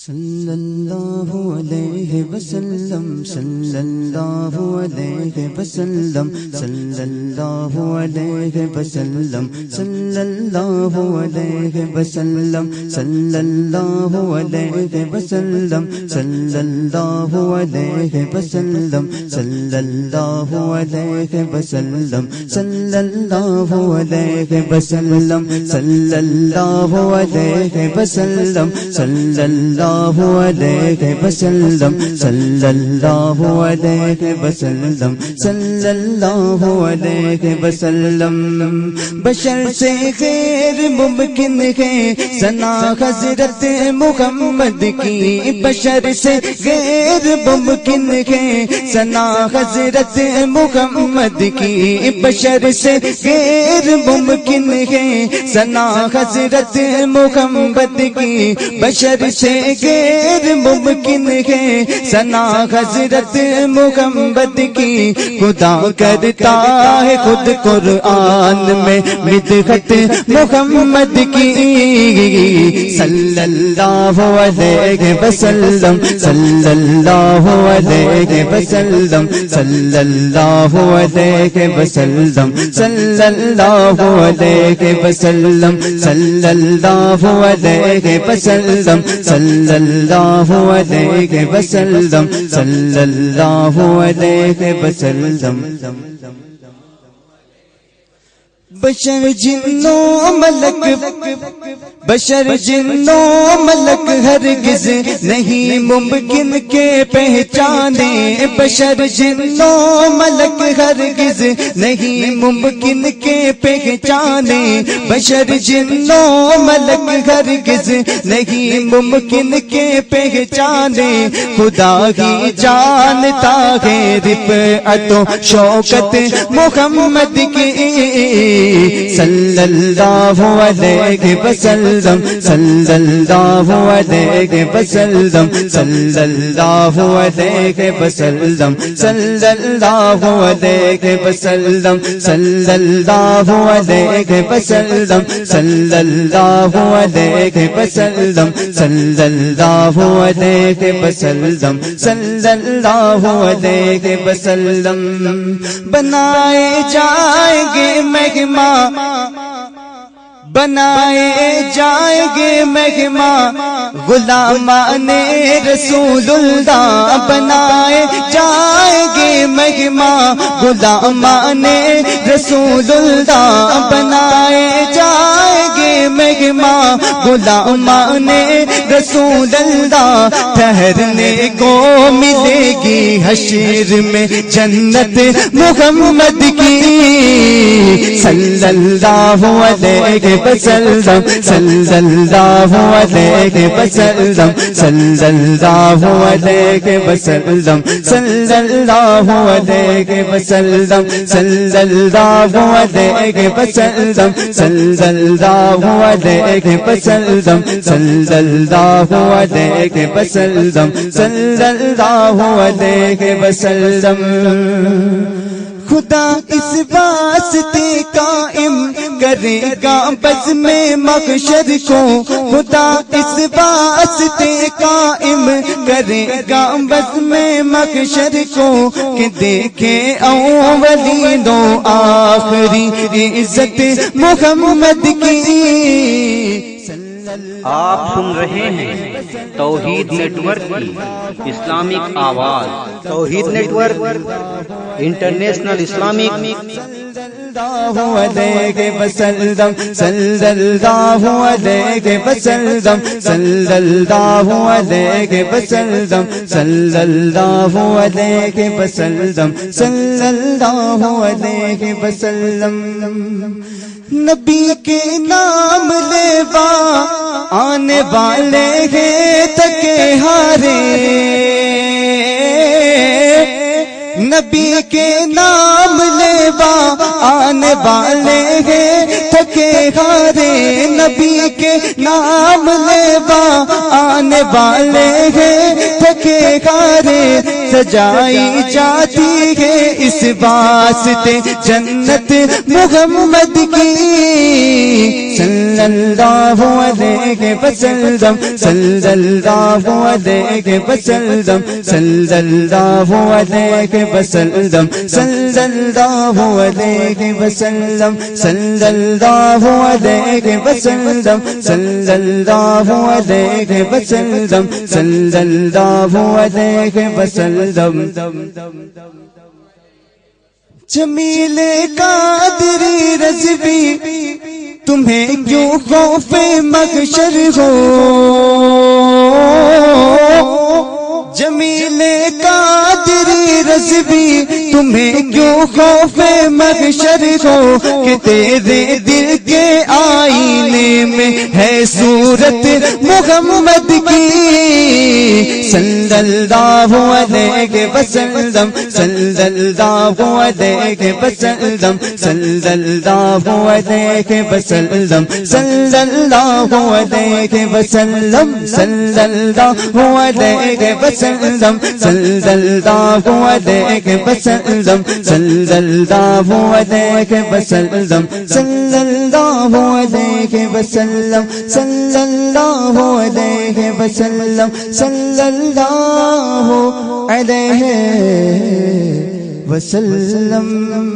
صلی اللہ علیہ وسلم صلی اللہ علیہ وسلم صلی اللہ علیہ وسلم صلی اللہ علیہ وسلم صلی اللہ علیہ وسلم صلی اللہ علیہ وسلم صلی اللہ علیہ وسلم صلی اللہ علیہ وسلم صلی اللہ علیہ وسلم صلی اللہ علیہ وسلم صلی اللہ علیہ وسلم صلی اللہ علیہ وسلم بشر سے غیر ممکن ہے ثنا حضرت محمد کی بشر سے غیر ممکن ہے ثنا حضرت محمد کی بشر سے غیر ممکن ہے ثنا حضرت محمد کی بشر سے غیر ممکن ہے ثنا حضرت محمد کی خدا کرتا ہے خود قرآن میں مدحت محمد کی صلی اللہ علیہ وسلم صلی اللہ علیہ وسلم صلی اللہ علیہ وسلم صلی اللہ علیہ وسلم صلی اللہ علیہ وسلم صلی اللہ علیہ وسلم صلی اللہ علیہ وسلم بشر جنوں ملک بشر جنوں ملک ہرگز نہیں ممکن کے پہچانے بشر جنوں ملک ہرگز نہیں ممکن کے پہچانے بشر جنوں ملک ہرگز نہیں ممکن کے پہچانے خدا ہی جانتا ہے رفعت و شوکت محمد کی صلی اللہ علیہ وسلم صلی اللہ علیہ وسلم صلی اللہ علیہ وسلم صلی اللہ علیہ وسلم صلی اللہ علیہ وسلم صلی اللہ علیہ وسلم صلی اللہ علیہ وسلم صلی اللہ علیہ وسلم بنائے جائیں گے مہمان بنائے جائیں گے مہمان غلامان رسول اللہ بنائے جائیں گے مہمان غلامان رسول اللہ بنائے جائیں گے مہمان غلامان رسول اللہ ٹھہرنے کو ملے گی حشر میں جنت محمد کی صلی اللہ علیہ وسلم صلی اللہ علیہ وسلم صلی اللہ علیہ وسلم صلی اللہ علیہ وسلم صلی اللہ علیہ وسلم صلی اللہ علیہ وسلم صلی اللہ علیہ وسلم صلی اللہ علیہ وسلم خدا اس واسطے قائم کرے گا بزم محشر کو خدا اس واسطے قائم کرے گا بزم محشر کو کہ دیکھے اولین و آخری عزت محمد کی آپ سن رہے ہیں توحید نیٹ ورک کی اسلامک آواز توحید نیٹ ورک انٹرنیشنل اسلامک اللہ علیہ وسلم صلی اللہ علیہ وسلم صلی اللہ علیہ وسلم صلی اللہ علیہ وسلم صلی اللہ علیہ وسلم نبی کے نام لیوا آنے والے ہیں تھکے ہارے نبی کے نام لیوا آنے والے ہیں تھکے ہارے نبی کے نام لیوا آنے والے ہیں تھکے ہارے سجائی جاتی ہے اس واسطے جنت محمد کی صلی اللہ علیہ وسلم صلی اللہ علیہ وسلم صلی اللہ علیہ وسلم صلی اللہ علیہ وسلم صلی اللہ علیہ وسلم صلی اللہ علیہ وسلم صلی اللہ علیہ وسلم جمیل قادری رضوی تمہیں کیوں خوف محشر ہو جمیل قادری رضوی تمہیں کیوں خوف محشر ہو کہ تیرے دل کے آئینے میں ہے صورت محمد کی صلی اللہ علیہ وسلم صلی اللہ علیہ وسلم صلی اللہ علیہ وسلم صلی اللہ علیہ وسلم صلی اللہ علیہ وسلم صلی اللہ علیہ وسلم صلی اللہ علیہ وسلم صلی اللہ علیہ وسلم صلی اللہ علیہ وسلم صلی اللہ علیہ وسلم